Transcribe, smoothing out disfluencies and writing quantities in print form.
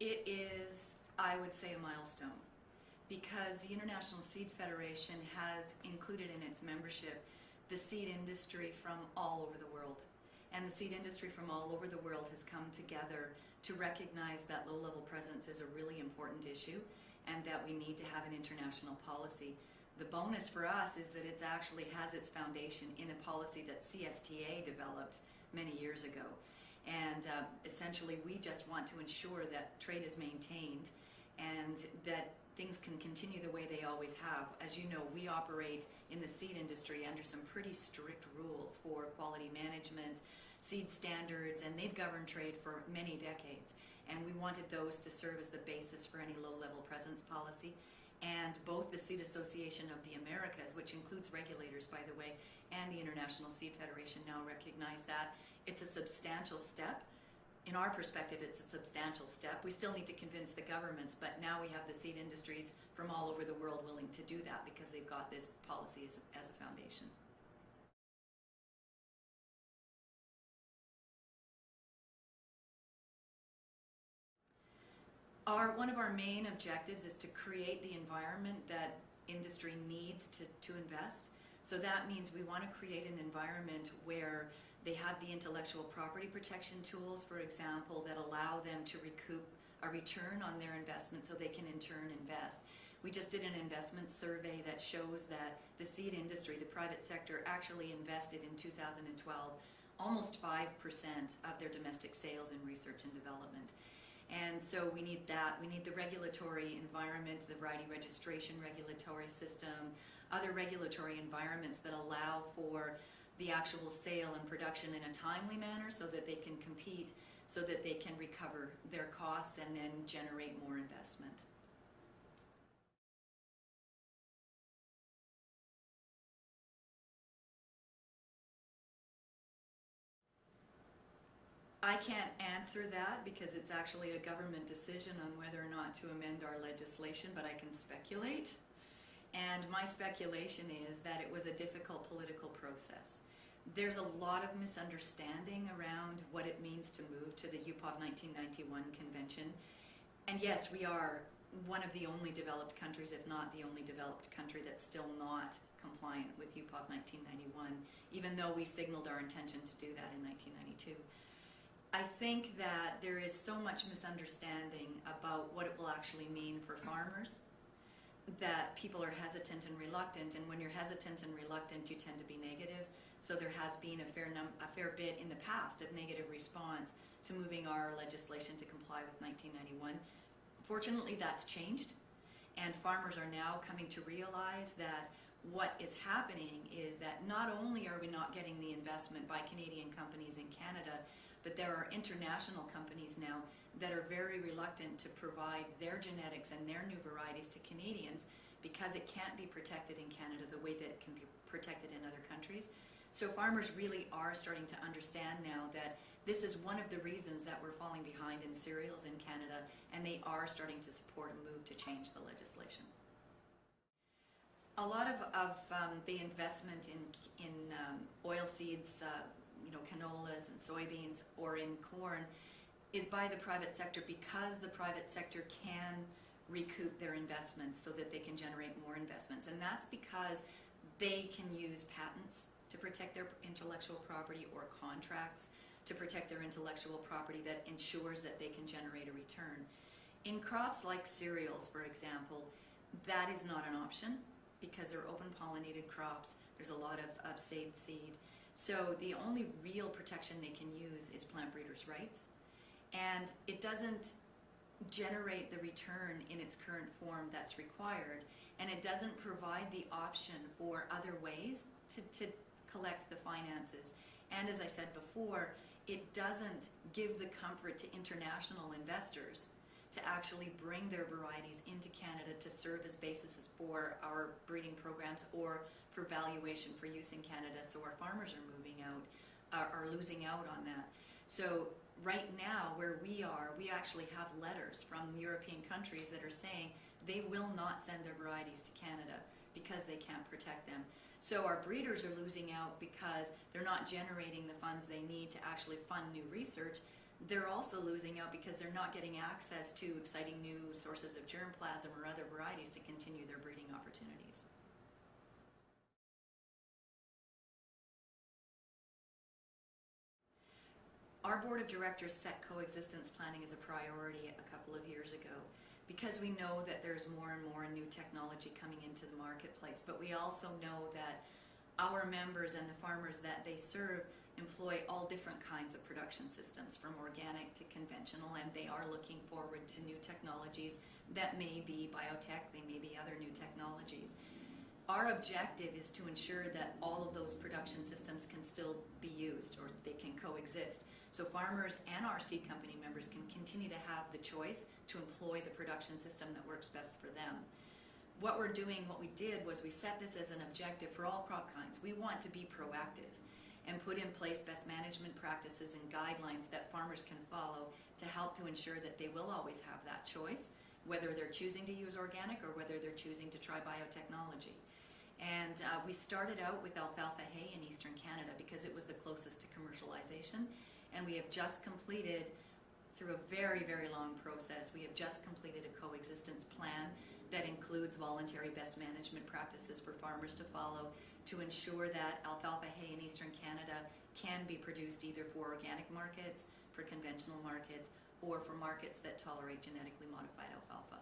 It is, I would say, a milestone because the International Seed Federation has included in its membership the seed industry from all over the world. And the seed industry from all over the world has come together to recognize that low-level presence is a really important issue and that we need to have an international policy. The bonus for us is that it actually has its foundation in a policy that CSTA developed many years ago. And essentially we just want to ensure that trade is maintained and that things can continue the way they always have. As you know, we operate in the seed industry under some pretty strict rules for quality management, seed standards, and they've governed trade for many decades. And we wanted those to serve as the basis for any low-level presence policy. And both the Seed Association of the Americas, which includes regulators, by the way, and the International Seed Federation now recognize that it's a substantial step. In our perspective, it's a substantial step. We still need to convince the governments, but now we have the seed industries from all over the world willing to do that because they've got this policy as a foundation. One of our main objectives is to create the environment that industry needs to invest. So that means we want to create an environment where they have the intellectual property protection tools, for example, that allow them to recoup a return on their investment so they can in turn invest. We just did an investment survey that shows that the seed industry, the private sector, actually invested in 2012 almost 5% of their domestic sales in research and development. And so we need that. We need the regulatory environment, the variety registration regulatory system, other regulatory environments that allow for the actual sale and production in a timely manner so that they can compete, so that they can recover their costs and then generate more investment. I can't answer that because it's actually a government decision on whether or not to amend our legislation, but I can speculate. And my speculation is that it was a difficult political process. There's a lot of misunderstanding around what it means to move to the UPOV 1991 convention. And yes, we are one of the only developed countries, if not the only developed country, that's still not compliant with UPOV 1991, even though we signaled our intention to do that in 1992. I think that there is so much misunderstanding about what it will actually mean for farmers that people are hesitant and reluctant, and when you're hesitant and reluctant, you tend to be negative. So there has been a fair bit in the past of negative response to moving our legislation to comply with 1991. Fortunately, that's changed, and farmers are now coming to realize that what is happening is that not only are we not getting the investment by Canadian companies in Canada, but there are international companies now that are very reluctant to provide their genetics and their new varieties to Canadians because it can't be protected in Canada the way that it can be protected in other countries. So farmers really are starting to understand now that this is one of the reasons that we're falling behind in cereals in Canada, and they are starting to support a move to change the legislation. A lot of the investment in oil seeds, canolas and soybeans, or in corn, is by the private sector because the private sector can recoup their investments so that they can generate more investments. And that's because they can use patents to protect their intellectual property or contracts to protect their intellectual property that ensures that they can generate a return. In crops like cereals, for example, that is not an option because they're open pollinated crops. There's a lot of saved seed. So the only real protection they can use is plant breeders' rights. And it doesn't generate the return in its current form that's required, and it doesn't provide the option for other ways to collect the finances. And as I said before, it doesn't give the comfort to international investors to actually bring their varieties into Canada to serve as basis for our breeding programs or for valuation for use in Canada. So our farmers are moving out, are losing out on that. So right now where we are, we actually have letters from European countries that are saying they will not send their varieties to Canada because they can't protect them. So our breeders are losing out because they're not generating the funds they need to actually fund new research. they're also losing out because they're not getting access to exciting new sources of germplasm or other varieties to continue their breeding opportunities. Our board of directors set coexistence planning as a priority a couple of years ago because we know that there's more and more new technology coming into the marketplace, but we also know that our members and the farmers that they serve employ all different kinds of production systems, from organic to conventional, and they are looking forward to new technologies that may be biotech, they may be other new technologies. Our objective is to ensure that all of those production systems can still be used, or they can coexist. So farmers and our seed company members can continue to have the choice to employ the production system that works best for them. What we're doing, what we did was we set this as an objective for all crop kinds. We want to be proactive and put in place best management practices and guidelines that farmers can follow to help to ensure that they will always have that choice, whether they're choosing to use organic or whether they're choosing to try biotechnology. And we started out with alfalfa hay in eastern Canada because it was the closest to commercialization, and we have just completed, through a very, very long process, we have just completed a coexistence plan that includes voluntary best management practices for farmers to follow to ensure that alfalfa hay in eastern Canada can be produced either for organic markets, for conventional markets, or for markets that tolerate genetically modified alfalfa.